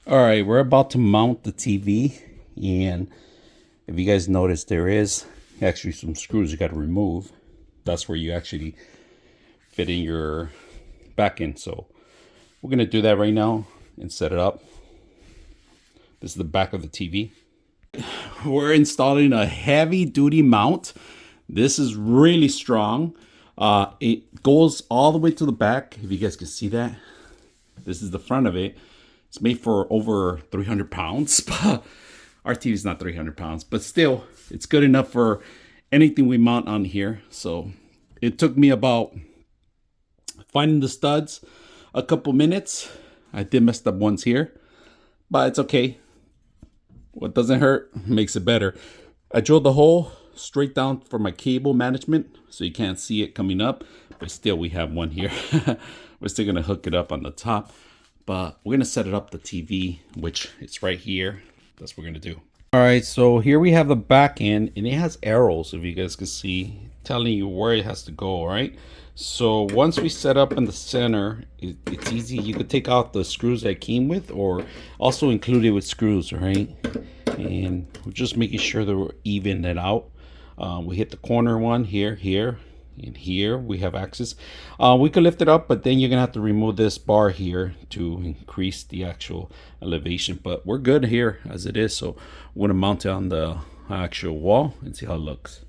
All right, we're about to mount the TV, and if you guys notice, there is actually some screws you got to remove. That's where you actually fit in your back end. So we're gonna do that right now and set it up. This is the back of the TV. We're installing a heavy duty mount. This is really strong. It goes all the way to the back. If you guys can see that, this is the front of it. It's made for over 300 pounds. Our TV is not 300 pounds, but still, it's good enough for anything we mount on here. So it took me about finding the studs a couple minutes. I did mess up ones here, but it's okay. What doesn't hurt makes it better. I drilled the hole straight down for my cable management, so you can't see it coming up, but still we have one here. We're still gonna hook it up on the top, but we're gonna set it up the TV, which it's right here. That's what we're gonna do. All right, so here we have the back end, and it has arrows, if you guys can see, telling you where it has to go. All right, so once we set up in the center, it's easy. You could take out the screws that came with, or also include it with screws. All right, and we're just making sure that we're even it out. We hit the corner one here, and here we have access. We could lift it up, but then you're gonna have to remove this bar here to increase the actual elevation, but we're good here as it is. So we're gonna mount it on the actual wall and see how it looks.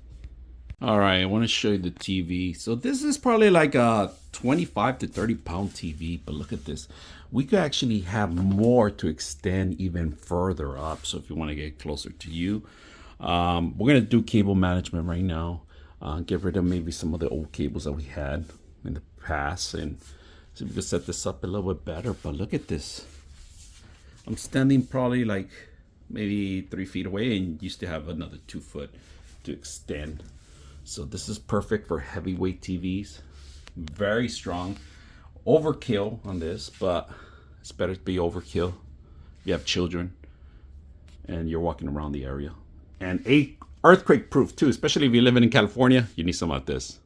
All right, I want to show you the TV. So this is probably like a 25 to 30 pound TV, but look at this. We could actually have more to extend even further up. So if you want to get closer to you, we're gonna do cable management right now. Get rid of maybe some of the old cables that we had in the past, and see if we can set this up a little bit better. But look at this. I'm standing probably like maybe 3 feet away, and used to have another 2 foot to extend. So this is perfect for heavyweight TVs. Very strong. Overkill on this, but it's better to be overkill if you have children and you're walking around the area. And earthquake proof too, especially if you're living in California, you need some like this.